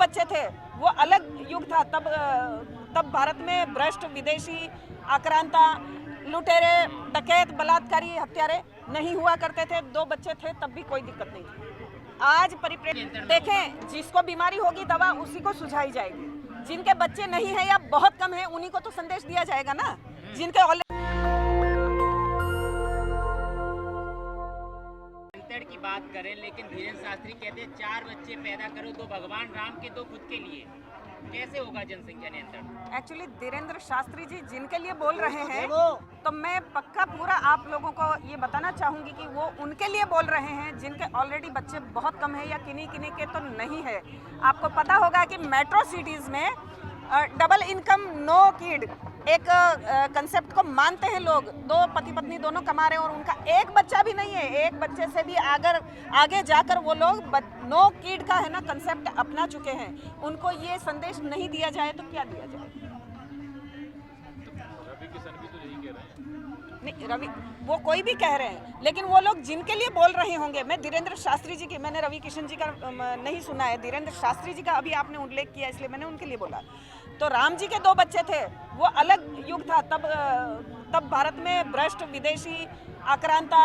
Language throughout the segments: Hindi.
बच्चे थे वो अलग युग था। तब भारत में भ्रष्ट, विदेशी, आक्रांता, लुटेरे, डकैत, बलात्कारी, हत्यारे नहीं हुआ करते थे। 2 बच्चे थे तब भी कोई दिक्कत नहीं थी। आज परिप्रेक्ष्य देखें, जिसको बीमारी होगी दवा उसी को सुझाई जाएगी। जिनके बच्चे नहीं है या बहुत कम है उन्हीं को तो संदेश दिया जाएगा ना। जिनके की बात करें, लेकिन धीरेन्द्र शास्त्री कहते हैं 4 बच्चे पैदा करो, 2 भगवान राम के, 2 खुद के लिए। कैसे होगा जनसंख्या नियंत्रण? एक्चुअली धीरेन्द्र शास्त्री जी जिनके लिए बोल रहे हैं तो मैं पक्का पूरा आप लोगों को ये बताना चाहूँगी कि वो उनके लिए बोल रहे हैं जिनके ऑलरेडी बच्चे बहुत कम है या किन्हीं किन्हीं के तो नहीं है। आपको पता होगा कि मेट्रो सिटीज़ में डबल इनकम नो किड एक कंसेप्ट को मानते हैं लोग। 2 पति पत्नी दोनों कमा रहे हैं और उनका एक बच्चा भी नहीं है। एक बच्चे से भी आगे जाकर वो लोग नो किड का है ना कंसेप्ट अपना चुके हैं। उनको ये संदेश नहीं दिया जाए तो क्या दिया जाए? रवि किशन भी तो यही कह रहे हैं। नहीं, रवि वो कोई भी कह रहे हैं, लेकिन वो लोग जिनके लिए बोल रहे होंगे। मैं धीरेन्द्र शास्त्री जी की, मैंने रवि किशन जी का नहीं सुना है, धीरेन्द्र शास्त्री जी का अभी आपने उल्लेख किया इसलिए मैंने उनके लिए बोला। तो राम जी के 2 बच्चे थे वो अलग युग था। तब भारत में भ्रष्ट, विदेशी, आक्रांता,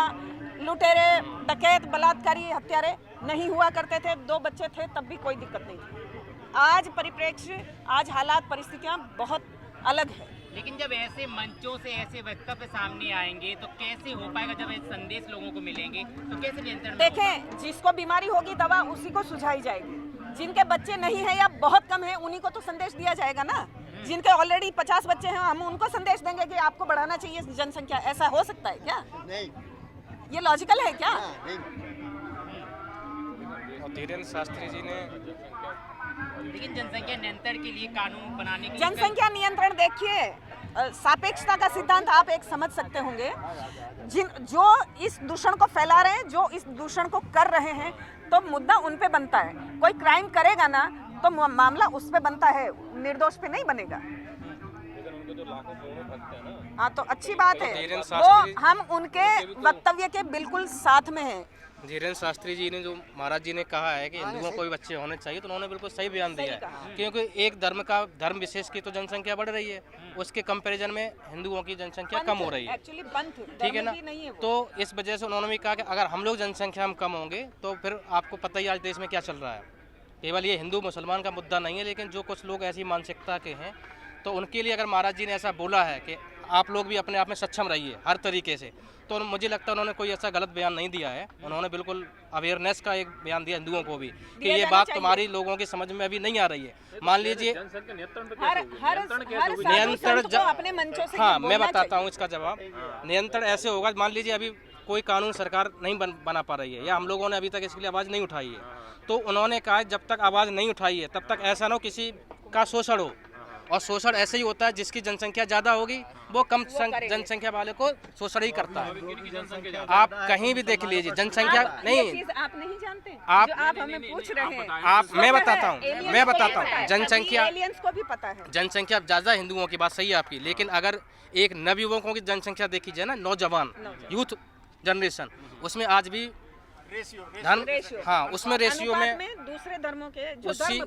लुटेरे, डकैत, बलात्कारी, हत्यारे नहीं हुआ करते थे। 2 बच्चे थे तब भी कोई दिक्कत नहीं थी। आज परिप्रेक्ष्य, आज हालात, परिस्थितियाँ बहुत अलग है। लेकिन जब ऐसे मंचों से ऐसे वक्तव्य सामने आएंगे तो कैसे हो पाएगा? जब ऐसे संदेश लोगों को मिलेंगे तो कैसे नियंत्रण? देखें, जिसको बीमारी होगी दवा उसी को सुझाई जाएगी। जिनके बच्चे नहीं है या बहुत कम है उन्हीं को तो संदेश दिया जाएगा ना। जिनके ऑलरेडी 50 बच्चे हैं हम उनको संदेश देंगे कि आपको बढ़ाना चाहिए जनसंख्या। ऐसा हो सकता है क्या? नहीं, ये लॉजिकल है क्या? धीरेन्द्र शास्त्री जी ने लेकिन जनसंख्या नियंत्रण के लिए कानून बनाने के जनसंख्या नियंत्रण देखिए, सापेक्षता का सिद्धांत आप एक समझ सकते होंगे। जो इस दूषण को फैला रहे हैं, जो इस दूषण को कर रहे हैं, तो मुद्दा उन पे बनता है। कोई क्राइम करेगा ना तो मामला उस पे बनता है, निर्दोष पे नहीं बनेगा। हाँ, तो अच्छी बात है, वो हम उनके वक्तव्य के बिल्कुल साथ में हैं। धीरेन्द्र शास्त्री जी ने जो महाराज जी ने कहा है कि हिंदुओं को भी बच्चे होने चाहिए, तो उन्होंने बिल्कुल सही बयान दिया है। क्योंकि एक धर्म विशेष की तो जनसंख्या बढ़ रही है, उसके कंपैरिजन में हिंदुओं की जनसंख्या कम हो रही है। ठीक है ना? तो इस वजह से उन्होंने भी कहा कि अगर हम लोग जनसंख्या में कम होंगे तो फिर आपको पता ही आज देश में क्या चल रहा है। केवल ये हिंदू मुसलमान का मुद्दा नहीं है, लेकिन जो कुछ लोग ऐसी मानसिकता के हैं तो उनके लिए अगर महाराज जी ने ऐसा बोला है कि आप लोग भी अपने आप में सक्षम रहिए हर तरीके से, तो मुझे लगता है उन्होंने कोई ऐसा गलत बयान नहीं दिया है। उन्होंने बिल्कुल अवेयरनेस का एक बयान दिया हिंदुओं को भी कि ये बात तुम्हारी लोगों की समझ में अभी नहीं आ रही है। मान लीजिए नियंत्रण, हाँ मैं बताता हूँ इसका जवाब। नियंत्रण ऐसे होगा, मान लीजिए अभी कोई कानून सरकार नहीं बना पा रही है या हम लोगों ने अभी तक इसके लिए आवाज़ नहीं उठाई है, तो उन्होंने कहा जब तक आवाज़ नहीं उठाई है तब तक ऐसा ना हो किसी का शोषण हो। और शोषण ऐसे ही होता है, जिसकी जनसंख्या ज़्यादा होगी वो कम जनसंख्या वाले को शोषण ही करता है। आप कहीं भी देख लीजिए जनसंख्या नहीं, आप नहीं जानते, आप हमें पूछ रहे हैं। मैं बताता हूँ जनसंख्या, एलियंस को भी पता है। जनसंख्या ज़्यादा हिंदुओं की बात सही है आपकी, लेकिन अगर एक नवयुवकों की जनसंख्या देखी जाए ना, नौजवान यूथ जनरेशन, उसमें आज भी धर्म, हाँ उसमें रेशियो में दूसरे धर्मों के उसी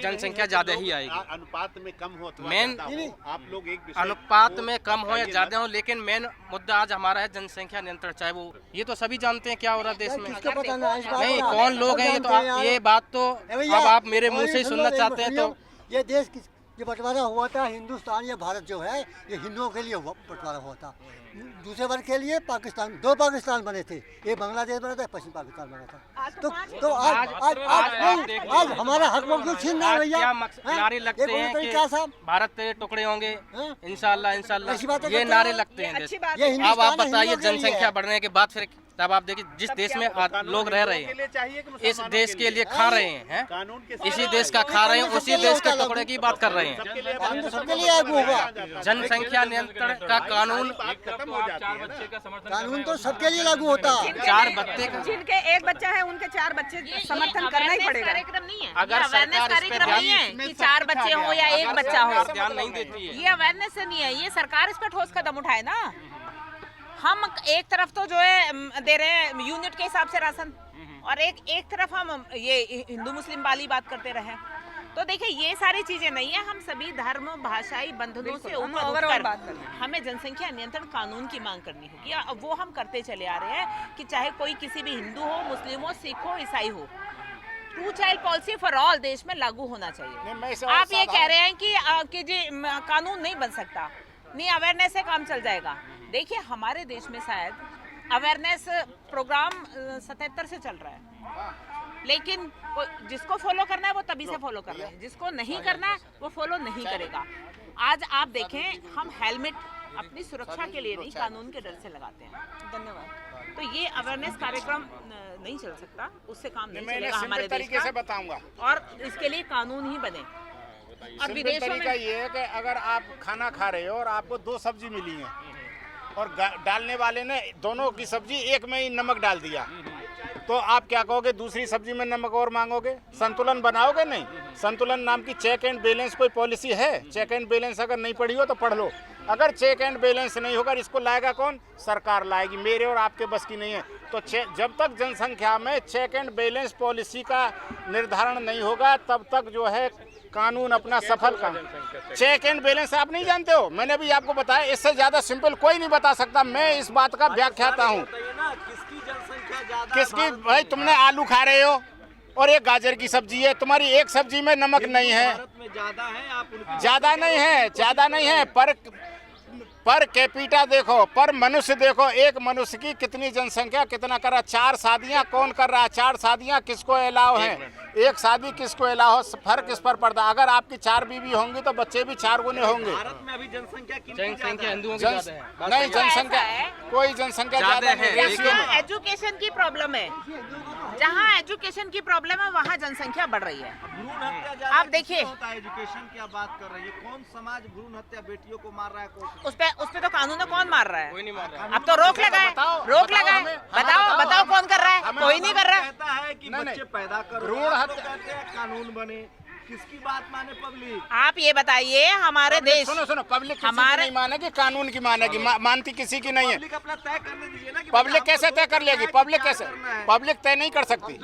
जनसंख्या ज्यादा ही आएगी। अनुपात में कम हो तो मेन आप लोग एक अनुपात में कम हो या ज्यादा हो, लेकिन मेन मुद्दा आज हमारा है जनसंख्या नियंत्रण। चाहे वो ये तो सभी जानते हैं क्या हो रहा है देश में, नहीं कौन लोग हैं ये तो ये बात तो अब आप मेरे मुंह से ही सुनना चाहते हैं। तो ये देश ये बंटवारा हुआ था, हिंदुस्तान या भारत जो है ये हिंदुओं के लिए बंटवारा हुआ था। दूसरे वर्ग के लिए पाकिस्तान, 2 पाकिस्तान बने थे, एक बांग्लादेश बना था, पश्चिम पाकिस्तान बना था। तो आज हमारा हक क्यों छीन रहे भैया? नारे लगते हैं कि भारत के टुकड़े होंगे, इंशाल्लाह इंशाल्लाह ये नारे लगते हैं। अब आप बताइए जनसंख्या बढ़ने के बाद फिर तब आप देखिए जिस देश में लोग रह रहे हैं, इस देश के लिए खा रहे हैं, इसी देश का खा रहे हैं, उसी देश के टुकड़े की बात कर रहे हैं। सबके लिए लागू होगा जनसंख्या नियंत्रण का कानून, कानून तो सबके लिए लागू होता है। 4 बच्चे जिनके एक बच्चा है उनके 4 बच्चे समर्थन करना ही पड़ेगा। कार्यक्रम नहीं है, अगर सरकार इस पे नहीं है कि 4 बच्चे हो या 1 बच्चा हो, ध्यान नहीं देती है, ये अवेयरनेस से नहीं है। ये सरकार इस पर ठोस कदम उठाए ना। हम एक तरफ तो जो है दे रहे हैं यूनिट के हिसाब से राशन, और एक तरफ हम ये हिंदू मुस्लिम वाली बात करते रहे। तो देखिए ये सारी चीजें नहीं है, हम सभी धर्म भाषाई बंधनों से हम ऊपर overall उठकर बात कर रहे हैं। हमें जनसंख्या नियंत्रण कानून की मांग करनी होगी। अब वो हम करते चले आ रहे हैं कि चाहे कोई किसी भी हिंदू हो, मुस्लिम हो, सिख हो, ईसाई हो, 2 चाइल्ड पॉलिसी फॉर ऑल देश में लागू होना चाहिए। आप ये कह रहे हैं कि जी कानून नहीं बन सकता, नहीं अवेयरनेस से काम चल जाएगा। देखिए हमारे देश में शायद अवेयरनेस प्रोग्राम 77 से चल रहा है, लेकिन जिसको फॉलो करना है वो तभी से फॉलो कर रहे हैं, जिसको नहीं करना है वो फॉलो नहीं करेगा। आज आप देखें हम हेलमेट अपनी सुरक्षा के लिए नहीं, कानून के डर से लगाते हैं। धन्यवाद। तो ये अवेयरनेस कार्यक्रम नहीं चल सकता, उससे काम नहीं मैं चलेगा हमारे देश तरीके से का, बताऊंगा। और इसके लिए कानून ही बने। और विदेशों तरीका में ये है कि अगर आप खाना खा रहे हो और आपको 2 सब्जी मिली है और डालने वाले ने दोनों की सब्जी एक में ही नमक डाल दिया, तो आप क्या कहोगे? दूसरी सब्जी में नमक और मांगोगे? संतुलन बनाओगे? नहीं। संतुलन नाम की चेक एंड बैलेंस कोई पॉलिसी है? चेक एंड बैलेंस अगर नहीं पढ़ी हो तो पढ़ लो। अगर चेक एंड बैलेंस नहीं होगा, इसको लाएगा कौन? सरकार लाएगी, मेरे और आपके बस की नहीं है। तो जब तक जनसंख्या में चेक एंड बैलेंस पॉलिसी का निर्धारण नहीं होगा, तब तक जो है कानून अपना सफल काम। चेक एंड बैलेंस आप नहीं जानते हो? मैंने भी आपको बताया, इससे ज्यादा सिंपल कोई नहीं बता सकता। मैं इस बात का व्याख्याता हूँ। किसकी? भाई तुमने आलू खा रहे हो और एक गाजर की सब्जी है, तुम्हारी एक सब्जी में नमक नहीं है, ज्यादा नहीं है, पर कैपिटा देखो, पर मनुष्य देखो, एक मनुष्य की कितनी जनसंख्या, कितना कर रहा? 4 शादियां कौन कर रहा है? 4 शादियां किसको अलाउ है? एक शादी किसको अलाउ हो? फर्क किस पर पड़ता? अगर आपकी 4 बीवी होंगी तो बच्चे भी 4 गुने होंगे। जनसंख्या हिंदुओं की जन- ज्यादा है। नहीं, जनसंख्या कोई जनसंख्या ज्यादा नहीं है। जहाँ एजुकेशन की प्रॉब्लम है, जहाँ एजुकेशन की प्रॉब्लम है वहाँ जनसंख्या बढ़ रही है। आप देखिए एजुकेशन की आप बात कर रही है, कौन समाज भ्रूण हत्या बेटियों को मार रहा है? कौन? उस पे तो कानून है, कौन मार रहा है? कोई नहीं मार रहा। अब तो रोक लगाए, रोक लगाए। बताओ कौन कर रहा है? कोई नहीं कर रहा। कहता है कि नहीं, बच्चे पैदा करो, भ्रूण आप लोग हत्या- कहते हैं कानून बने। किसकी बात माने पब्लिक? आप ये बताइए हमारे देश, सुनो, पब्लिक किसी की हमारे नहीं मानेगी, कानून की मानेगी, मानती किसी की नहीं है। पब्लिक अपना तय करने दीजिए ना कि पब्लिक कैसे आपको तय कर लेगी? क्या पब्लिक कैसे? करना है? पब्लिक तय नहीं कर सकती,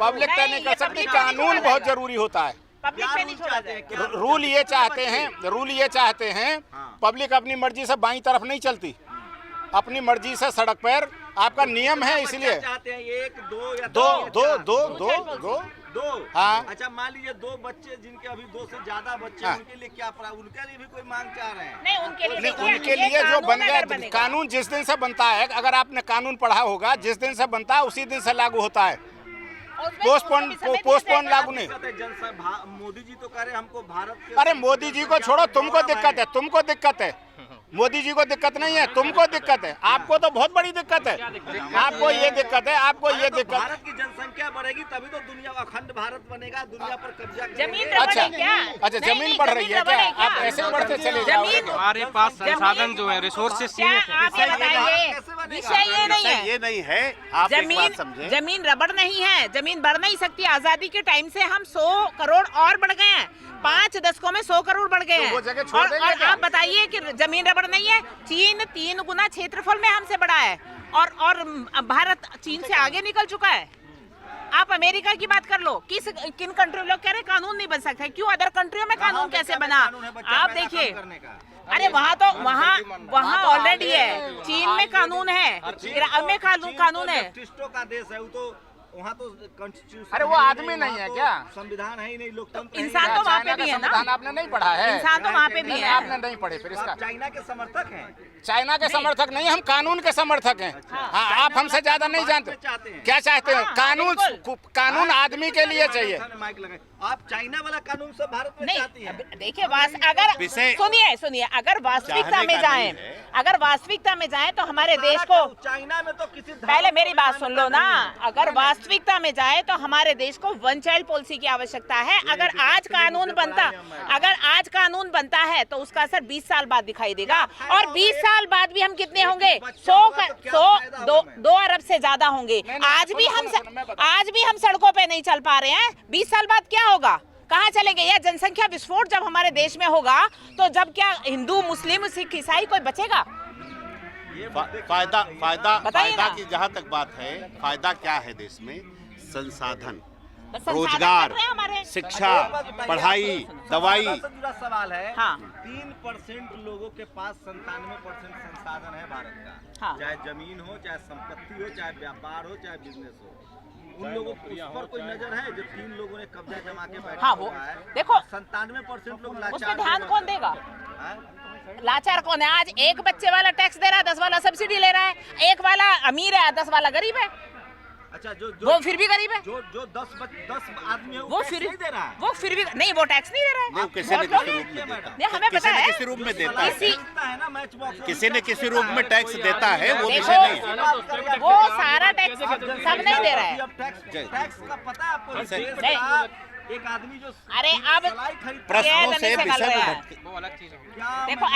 पब्लिक तय नहीं कर सकती। कानून बहुत जरूरी होता है। पब्लिक पे नहीं छोड़ा जाए। रूल ये चाहते हैं, पब्लिक अपनी मर्जी से बाईं तरफ नहीं चलती, अपनी मर्जी से सड़क पर, आपका नियम है, इसलिए चाहते हैं 1, 2 या दो। हाँ। अच्छा मान लीजिए 2 बच्चे जिनके अभी 2 से ज्यादा बच्चे हाँ। उनके लिए क्या उनके लिए भी कोई मांग चाह रहे हैं? नहीं, उनके लिए नहीं, देखिए, उनके ये लिए जो कानून बन अगर गया बनेगा। कानून जिस दिन से बनता है, अगर आपने कानून पढ़ा होगा, जिस दिन से बनता है उसी दिन से लागू होता है। पोस्टपोन लागू नहीं। मोदी जी तो कह रहे हमको भारत के अरे मोदी जी को छोड़ो, तुमको दिक्कत है, मोदी जी को दिक्कत नहीं है, तुमको दिक्कत है। आपको तो बहुत बड़ी दिक्कत है, आपको ये दिक्कत है, आपको ये दिक्कत। भारत की जनसंख्या बढ़ेगी तभी तो दुनिया अखंड भारत बनेगा, दुनिया पर कब्जा जमीन करेंगे। रबड़ है क्या? अच्छा, नहीं, जमीन नहीं, बढ़ रही है रबड़ क्या? क्या? आप ऐसे बढ़ते चले जाओगे। जमीन हमारे पास संसाधन जो है, रिसोर्सेज क्या सीमित है। आप ये बताइए, विषय ये नहीं है। ये नहीं है, आप एक बात समझें। जमीन रबड़ नहीं है, जमीन बढ़ नहीं सकती। आजादी के टाइम से हम 100 करोड़ और बढ़ गए हैं, 5 दशकों में 100 करोड़ बढ़ गए हैं। तो वो जगह छोड़ और देंगे क्या? आप बताइए कि जमीन रबड़ नहीं है। चीन 3 गुना क्षेत्रफल में हमसे बड़ा है, और भारत चीन से आगे निकल चुका है। आप अमेरिका की बात कर लो, किन कंट्री लोग कह रहे कानून नहीं बन सकता, क्यों? अदर कंट्रियों में कानून कैसे बना? आप देखिए, अरे वहाँ ऑलरेडी है। चीन में कानून है, ईरान में कानून है। लेफ्टिस्टों का देश है वो, तो वहाँ तो कॉन्स्टिट्यूशन। अरे वो आदमी नहीं है क्या? संविधान है ही नहीं, लोकतंत्र इंसान तो वहाँ पे भी है ना। संविधान आपने नहीं पढ़ा है? इंसान तो वहाँ पे भी है। आपने नहीं पढ़े, फिर इसका चाइना के समर्थक हैं। चाइना के समर्थक नहीं, हम कानून के समर्थक हैं। हाँ, आप हमसे ज्यादा नहीं जानते। क्या चाहते हैं? कानून आदमी के लिए चाहिए। माइक लगाए। आप चाइना वाला कानून सब भारत में चाहती नहीं, हैं। देखिए अगर सुनिए, अगर वास्तविकता में जाए तो हमारे देश को, चाइना में तो किसी पहले मेरी बात सुन लो ना, अगर वास्तविकता में जाए तो हमारे देश को 1 चाइल्ड पॉलिसी की आवश्यकता है। अगर आज कानून बनता है तो उसका असर 20 साल बाद दिखाई देगा, और 20 साल बाद भी हम कितने होंगे? 2 अरब से ज्यादा होंगे। आज भी हम सड़कों पे नहीं चल पा रहे हैं, 20 साल बाद क्या होगा? कहाँ चलेंगे? यह जनसंख्या विस्फोट जब हमारे देश में होगा तो जब क्या हिंदू, मुस्लिम, सिख, ईसाई कोई बचेगा? फायदा बताइए ना। की जहाँ तक बात है, फायदा क्या है देश में? संसाधन, संसाधन रोजगार, बढ़ रहे हैं हमारे। शिक्षा, पढ़ाई, दवाई। से जुड़ा सवाल है। हाँ। 3% लोगों के पास 97% संसाधन है भारत का। हाँ। चाहे जमीन हो, चाहे संपत्ति हो, चाहे व्यापार हो, चाहे बिजनेस हो। उन लोगों को उस पर कोई नजर है जो 3 लोगों ने कब्जा जमा के बैठा हाँ, हुआ वो है? देखो 97% लोग लाचार उस पर ध्यान लोग कौन देगा? हैं? लाचार कौन है? आज एक बच्चे वाला टैक्स दे रहा है, 10 वाला सब्सिडी ले रहा है, एक वाला अमीर है, 10 वाला गरीब है। अच्छा, जो वो फिर भी गरीब है। जो 10 आदमी है वो टैक्स फिर नहीं दे रहा है। वो फिर भी नहीं, वो टैक्स नहीं दे रहा है। नहीं, किसी न बहुत किसी लोग- रूप में देता नहीं, हमें किसी पता न है किसी रूप में देता है। किसी है ना, मैच बॉक्स किसी न किसी रूप में टैक्स देता है, वो देखो, विषय नहीं है। वो सारा टैक्स सब नहीं दे रहा है। अब टैक्स का पता है आपको? नहीं। देश का एक आदमी जो अरे अब सलाई खरीदता प्रश्नों ये से नहीं विषय निकल में रहा है। भटके। वो अलग चीज़ होगी। क्या देखो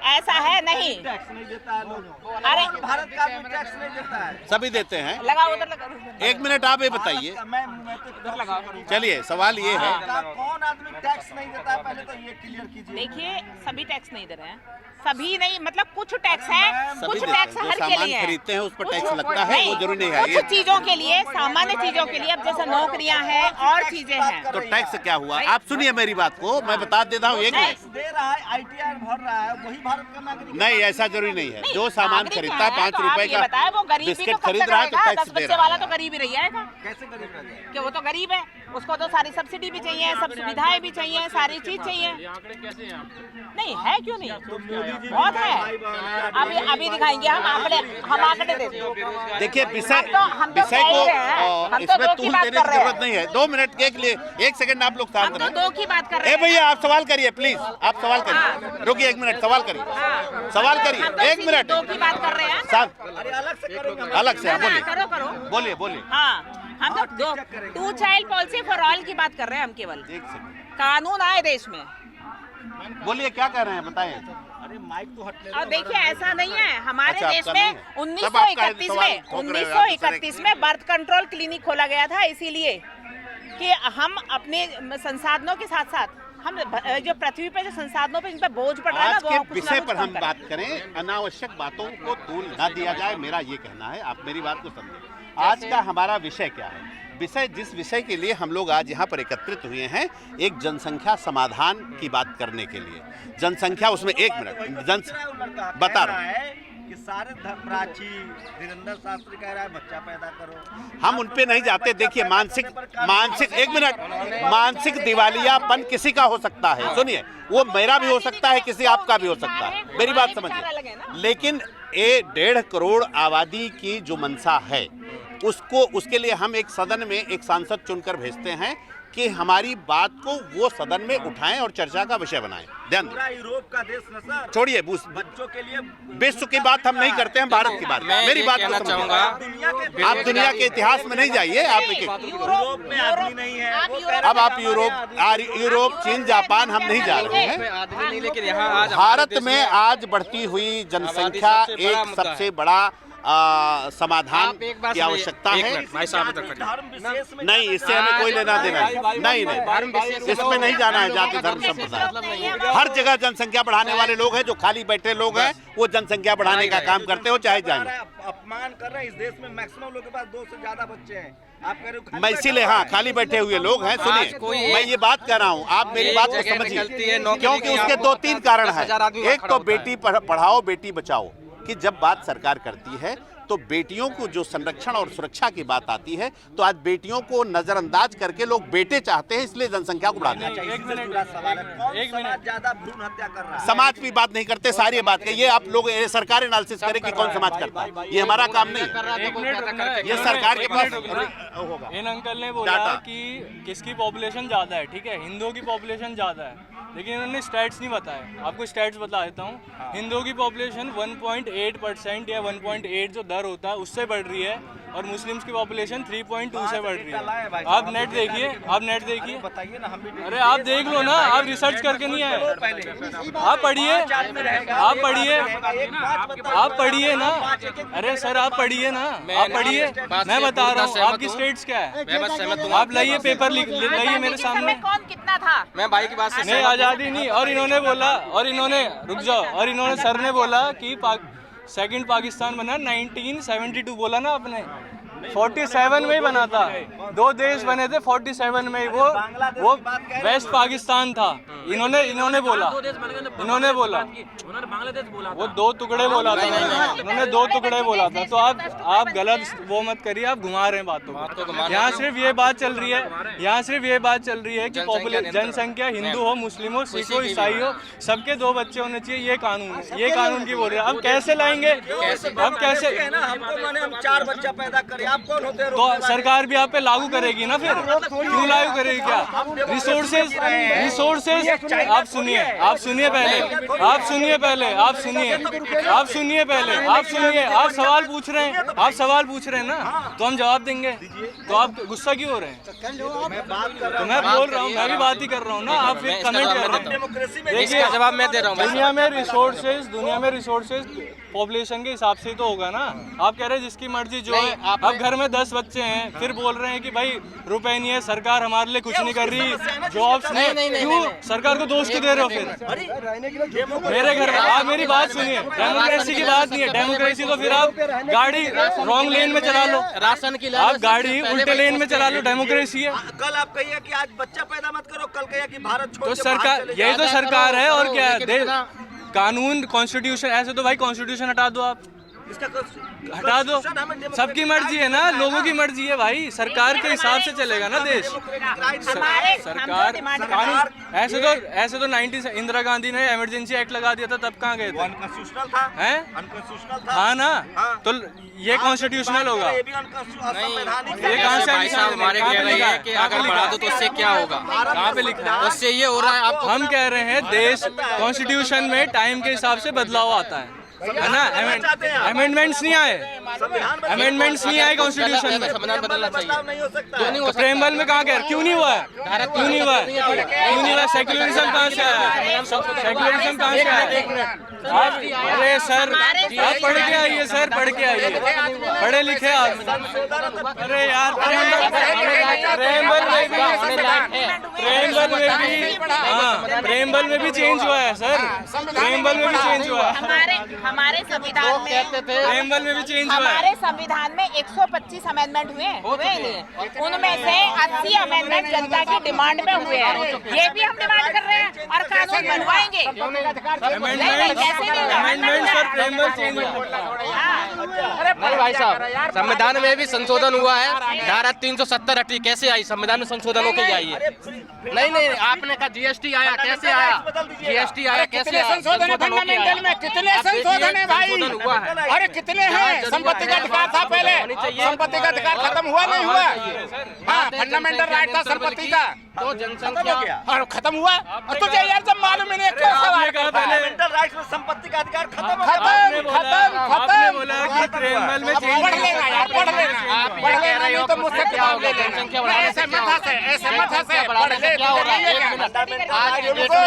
ऐसा है नहीं। टैक्स नहीं देता है लोग। अरे भारत का आदमी टैक्स नहीं देता है। सभी देते हैं। लगा उधर लगा। 1 मिनट आप ये बताइए। मैं तो इधर लगा करूँगा। चलिए, सवाल ये है, कौन आदमी टैक्स नहीं देता है, पहले तो ये क्लियर कीजिए। देखिए सभी टैक्स नहीं दे रहे हैं, सभी नहीं, मतलब कुछ टैक्स है, सभी कुछ देते टैक्स हैं। जो हर के सामान लिए है। खरीदते हैं उस पर कुछ- टैक्स लगता है, वो जरूरी नहीं है। कुछ ये चीजों के लिए, सामान्य चीजों के लिए, अब जैसे नौकरियां हैं और चीजें हैं। तो टैक्स क्या हुआ? आप सुनिए मेरी बात को, मैं बता देता हूँ। एक टैक्स दे रहा है, ITR भर रहा है, वही भारत का नागरिक है। नहीं, ऐसा जरूरी नहीं है। जो सामान नागरिक खरीदता है है, 5 तो रुपए आप ये बताएं, वो का गरीब भी बिस्किट तो कब खरीद तक रहा है तो रहेगा? टैक्स 10 दे बच्चे रहा वाला है। तो गरीब ही रह जाएगा, कैसे गरीब रह जाए? कि वो तो गरीब है, उसको तो सारी सब्सिडी भी चाहिए, सब सुविधाएं भी चाहिए, सारी चीज चाहिए। ये आंकड़े कैसे हैं आपके? नहीं है, क्यों नहीं? मोदी जी बहुत है। भाई बहन अभी दिखाएंगे हम आंकड़े देते हैं। देखिए, हम तो विषय कह ही को रहे हैं, हम तो इसमें दो की तूल बात देने कर की रहे हैं। जरूरत नहीं है। 2 मिनट के लिए 1 सेकंड आप लोग हम शांत तो रहें। 2 की बात कर रहे ए हैं। भैया, आप सवाल करिए प्लीज। आप सवाल करिए, रुकिए 1 मिनट, सवाल करिए, सवाल हम करिए तो 1 मिनट। 2 की बात कर रहे हैं। साहब अरे अलग से करेंगे हम। अलग से, ना, बोलिए करो करो। बोलिए बोलिए। हाँ, हम तो 2 चाइल्ड पॉलिसी फॉर ऑल की बात कर रहे हैं हम केवल। 1 सेकंड, कानून आए देश में। बोलिए क्या कर रहे हैं, बताएं। अरे माइक तो हटने दो। और देखिए ऐसा नहीं है, हमारे अच्छा, देश आपका में नहीं है। 1931 सवाल में ठोक रहे हो आप दूसरे 1931 में बर्थ कंट्रोल क्लिनिक खोला गया था, इसीलिए कि हम अपने संसाधनों के साथ साथ हम जो पृथ्वी पे जो संसाधनों पे जिन पे बोझ पड़ रहा है ना, आज वो के कुछ ना विषय कुछ पर कम हम करें। बात करें, अनावश्यक बातों को तूल ना दिया जाए, मेरा ये कहना है। आप मेरी बात को समझें। आज का हमारा विषय क्या है? विषय, जिस विषय के लिए हम लोग आज यहाँ पर एकत्रित हुए हैं, एक जनसंख्या समाधान की बात करने के लिए। जनसंख्या, उसमें 1 मिनट बता रहा हूँ। है कि सारे प्राची धीरेन्द्र शास्त्री कह रहा है बच्चा पैदा करो। हम उन पे नहीं जाते। देखिए, मानसिक 1 मिनट, मानसिक दिवालियापन किसी का हो सकता है। सुनिए, वो मेरा भी हो सकता है, किसी आपका भी हो सकता है, मेरी बात समझिए। लेकिन 1.5 करोड़ आबादी की जो मंशा है, उसके लिए हम एक सदन में एक सांसद चुनकर भेजते हैं कि हमारी बात को वो सदन में उठाएं और चर्चा का विषय बनाएं। ध्यान पूरा यूरोप का देश न सर, छोड़िए, बच्चों के लिए विश्व की बात हम नहीं करते हैं, भारत की बात। मेरी बात को समझिए। आप दुनिया के इतिहास में नहीं जाइए। आप यूरोप में आदमी नहीं है। वो कह रहा अब आप यूरोप, चीन, जापान हम नहीं जा रहे हैं। आदमी नहीं, लेकिन यहाँ आज भारत में आज बढ़ती हुई जनसंख्या एक सबसे बड़ा समाधान की आवश्यकता है। भाई साहब धर्म विशेष में नहीं, इससे हमें कोई लेना देना नहीं, नहीं, इसमें नहीं जाना है जाति धर्म संप्रदाय। हर जगह जनसंख्या बढ़ाने वाले लोग हैं, जो खाली बैठे लोग हैं, वो जनसंख्या बढ़ाने का काम करते हो, चाहे जाए। अपमान कर रहे हैं। इस देश में मैक्सिमम लोगों के पास 2 से ज्यादा बच्चे हैं। आप कह रहे हो मैं इसीलिए, हाँ, खाली बैठे हुए लोग हैं। सुनिए, मैं ये बात कर रहा हूँ, आप मेरी बात को समझिए, क्योंकि उसके 2-3 कारण हैं। एक तो बेटी पढ़ाओ बेटी बचाओ की जब बात सरकार करती है, तो बेटियों को जो संरक्षण और सुरक्षा की बात आती है, तो आज बेटियों को नजरअंदाज करके लोग बेटे चाहते हैं, इसलिए जनसंख्या को बढ़ाते हैं। ज्यादा भ्रूण हत्या कर रहा है। समाज की बात नहीं करते, सारी बात है। ये आप लोग सरकार एनालिसिस करें कि कौन समाज करता है, ये हमारा काम नहीं है, ये सरकार के पास होगा। इन अंकल ने बोला कि किसकी पॉपुलेशन ज़्यादा है, ठीक है, हिंदुओं की पॉपुलेशन ज़्यादा है, लेकिन इन्होंने स्टैट्स नहीं बताए। आपको स्टैट्स बता देता हूँ। हिंदुओं की पॉपुलेशन 1.8% या 1.8 जो दर होता है उससे बढ़ रही है, और मुस्लिम्स की पॉपुलेशन 3.2 से बढ़ रही है। आप नेट देखिए, बताइए ना, हम भी अरे आप देख लो ना, आप रिसर्च करके नहीं आए, आप पढ़िए, आप पढ़िए ना। अरे सर आप पढ़िए ना, आप पढ़िए, मैं बता रहा हूँ आपकी स्टेट्स क्या है। मैं बस सहमत हूँ। आप लाइए पेपर, लाइए मेरे सामने। कौन कितना था? मैं भाई की बात से नहीं, आज़ादी नहीं। और इन्होंने बोला, और इन्होंने रुक जाओ, और इन्होंने सर ने बोला कि सेकंड पाकिस्तान बना 1972, बोला ना आपने, 47 में ही बना था। 2 देश बने थे 47 में ही, वो वेस्ट पाकिस्तान था। इन्होंने बोला उन्होंने बांग्लादेश बोला वो 2 टुकड़े बोला था, उन्होंने 2 टुकड़े बोला था। तो आप गलत वो मत करिए, आप घुमा रहे हैं बातों को। यहाँ सिर्फ ये बात चल रही है, कि जनसंख्या हिंदू हो, मुस्लिम हो, सिख हो, ईसाई हो, सबके 2 बच्चे होने चाहिए, ये कानून है, ये कानून की बोल रहे हैं। अब कैसे लाएंगे, अब कैसे? हमको माने हम 4 बच्चा पैदा करें, आप कौन होते हैं? तो सरकार भी आप पे लागू करेगी ना, फिर क्यों लागू करेगी? क्या रिसोर्सेज आप सुनिए पहले, आप सवाल पूछ रहे हैं ना, तो हम जवाब देंगे। तो आप गुस्सा क्यों हो रहे हैं? तो मैं बोल रहा हूँ, मैं भी बात ही कर रहा हूँ ना, आप फिर कमेंट कर रहे हैं। देखिए, जवाब मैं दे रहा हूँ। दुनिया में रिसोर्सेज पॉपुलेशन के हिसाब से तो होगा ना। आप कह रहे हैं जिसकी मर्जी जो है। अब घर में 10 बच्चे हैं, फिर बोल रहे हैं कि भाई रुपए नहीं है, सरकार हमारे लिए कुछ नहीं कर रही, जॉब्स नहीं। क्यों सरकार को दोष क्यों दे रहे हो फिर? मेरे घर में आप मेरी बात सुनिए, डेमोक्रेसी की बात नहीं है। डेमोक्रेसी तो फिर आप गाड़ी रॉन्ग लेन में चला लो, राशन की आप गाड़ी उल्टे लेन में चला लो, डेमोक्रेसी है। कल आप कहिए कि आज बच्चा पैदा मत करो, कल कहिए कि भारत छोड़ तो के सरकार, बाहर चले यही तो जाओ। सरकार है और क्या है? कानून, कॉन्स्टिट्यूशन, ऐसे तो भाई कॉन्स्टिट्यूशन हटा दो, आप हटा दो। सबकी मर्जी है ना, लोगों की मर्जी है भाई, सरकार के हिसाब से चलेगा ना देश। सरकार कानून ऐसे तो 90 इंदिरा गांधी ने इमरजेंसी एक्ट लगा दिया था, तब कहाँ गए थे? अनकॉन्स्टिट्यूशनल था, हैं? अनकॉन्स्टिट्यूशनल था। हाँ ना, तो ये कॉन्स्टिट्यूशनल होगा। ये भी अनसंवैधानिक है। ये कहाँ से भाई साहब हमारे कह रहे हैं कि अगर बढ़ा दो तो उससे क्या होगा? कहाँ पे लिखा है? उससे ये हो रहा है। आप हम कह रहे हैं देश कॉन्स्टिट्यूशन में टाइम के हिसाब से बदलाव आता है ना। अमेंडमेंट्स नहीं आए, कॉन्स्टिट्यूशन में। संविधान बदलना चाहिए। नहीं हो सकता। क्यों नहीं हो सकता? प्रेमबल में कहाँ गया? क्यों नहीं हुआ है? सेक्युलरिज्म कहाँ से आया? सेक्युलरिज्म कहाँ से आया? अरे सर, आप पढ़ के आइए, पढ़े लिखे आप। अरे यार, प्रेमबल में भी चेंज हुआ है सर, प्रेमबल में भी चेंज हुआ है। हमारे संविधान में प्रेमबल में भी चेंज हुआ है। हमारे संविधान में 125 अमेंडमेंट हुए नहीं, उनमें से 80 अमेंडमेंट जनता की डिमांड में हुए हैं। ये भी हम डिमांड कर रहे हैं और कानून बनवाएंगे। अमेंडमेंट सर, प्रेमबल चेंज नहीं भाई साहब, संविधान में भी संशोधन हुआ है। धारा 370 हटी, कैसे आई? संविधान में संशोधन होकर आई है। नहीं, आपने कहा जीएसटी आया, कैसे आया? जीएसटी आया कैसे आया? फंडामेंटल में कितने संशोधन है भाई? हुआ है। अरे कितने हैं? संपत्ति का अधिकार था पहले, संपत्ति का अधिकार खत्म हुआ नहीं हुआ? हाँ, फंडामेंटल राइट था संपत्ति का, तो जनसंख्या और खत्म हुआ। और तुझे यार जब मालूम ही नहीं, क्यों सवाल करता है? फंडामेंटल राइट्स में संपत्ति का अधिकार खत्म हो खत्म बोला कि प्रेमबल में चेंज। पढ़ लेना यार, पढ़ लेना नहीं तो मुझसे किताब ले लेना। ऐसे मत हंसे, पढ़ ले। तुमको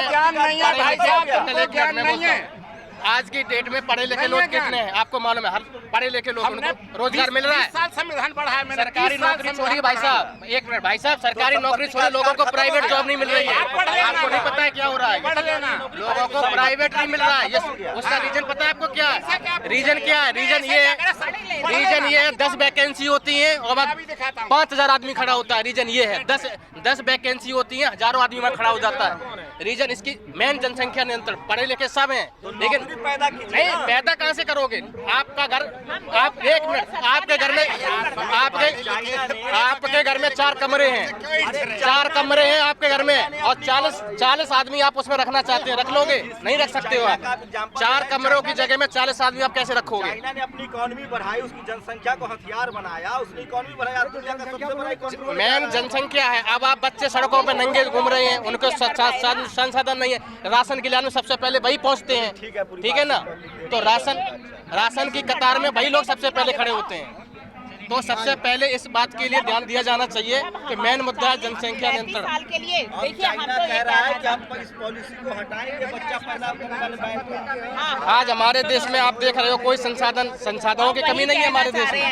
ज्ञान नहीं है भाई साहब, तुमको ज्ञान नहीं है। आज की डेट में पढ़े लिखे लोग कितने हैं आपको मालूम है? हर पढ़े लिखे लोग, उनको रोजगार मिल रहा है। 30 साल संविधान पढ़ा है मैंने। सरकारी नौकरी छोड़ी भाई साहब, एक मिनट भाई साहब, सरकारी नौकरी छोड़ी, लोगों को प्राइवेट जॉब नहीं मिल रही है। आपको नहीं पता है क्या हो रहा है? पढ़ लेना। लोगों को प्राइवेट नहीं मिल रहा है। उसका रीजन पता है आपको क्या है? रीजन क्या है? रीजन ये है 10 वैकेंसी होती है और 5000 आदमी खड़ा होता है। रीजन ये है 10 वैकेंसी होती है, हजारों आदमी वहाँ खड़ा हो जाता है। रीजन इसकी मेन जनसंख्या नियंत्रण। पढ़े लिखे सब हैं, लेकिन नहीं पैदा कहाँ से करोगे? आपका घर, आप एक मिनट, आपके घर में 4 कमरे हैं, 4 कमरे हैं आपके घर में, और 40 आदमी आप उसमें रखना चाहते हैं, रख लोगे? नहीं रख सकते हो आप। 4 कमरों की जगह में 40 आदमी आप कैसे रखोगे? चाइना ने अपनी इकोनॉमी बढ़ाई, उसकी जनसंख्या को हथियार बनाया, उसने इकोनॉमी बढ़ाया, दुनिया का सबसे बड़ा इकोनॉमी। मेन जनसंख्या है। अब आप बच्चे सड़कों पे नंगे घूम रहे हैं, उनको संसाधन नहीं है। राशन के लिए सबसे पहले वही पहुंचते हैं, ठीक है ना? तो राशन की कतार में वही लोग सबसे पहले खड़े होते हैं। तो सबसे पहले इस बात के लिए ध्यान दिया जाना चाहिए कि मेन मुद्दा है जनसंख्या नियंत्रण। साल के लिए देखिए, हम तो कह रहा है कि हम इस पॉलिसी को हटाएंगे, बच्चा पैदा करने वाले बैंक। आज हमारे देश में आप देख रहे हो कोई संसाधनों की कमी नहीं है हमारे देश में।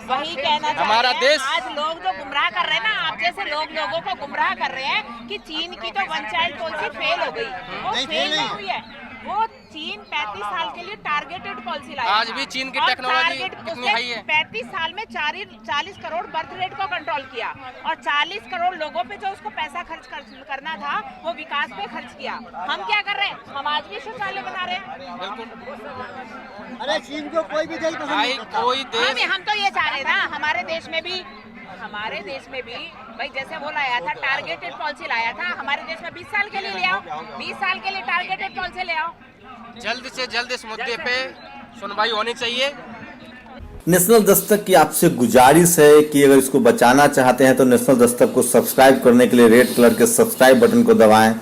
वही कहना हमारा देश, आज लोग जो गुमराह कर रहे हैं ना, आप जैसे लोग लोगों को गुमराह कर रहे हैं कि चीन की तो 1 चाइल्ड पॉलिसी फेल हो गई। वो फेल नहीं हुई है, वो चीन 35 साल के लिए टारगेटेड पॉलिसी लाया आज था। भी चीन की और टेक्नोलॉजी टारगेट कितनी उसने हाई है। 35 साल में 40 करोड़ बर्थ रेट को कंट्रोल किया और 40 करोड़ लोगों पे जो उसको पैसा खर्च करना था वो विकास पे खर्च किया। हम क्या कर रहे हैं? हम आज भी शौचालय बना रहे हैं। बिल्कुल। अरे चीन को कोई भी देश पसंद भाई नहीं करता। कोई देश हम तो ये चाह रहे हैं ना, हमारे देश में भी भाई जैसे वो लाया था टारगेटेड पॉलिसी लाया था, हमारे देश में 20 साल के लिए ले आओ, 20 साल के लिए टारगेटेड पॉलिसी ले आओ। जल्द से जल्द इस मुद्दे पे सुनवाई होनी चाहिए। नेशनल दस्तक की आपसे गुजारिश है कि अगर इसको बचाना चाहते हैं तो नेशनल दस्तक को सब्सक्राइब करने के लिए रेड कलर के सब्सक्राइब बटन को दबाएं,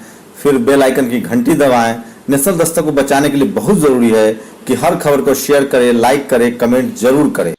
फिर बेल आइकन की घंटी दबाएं। नेशनल दस्तक को बचाने के लिए बहुत जरूरी है कि हर खबर को शेयर करें, लाइक करें, कमेंट जरूर करें।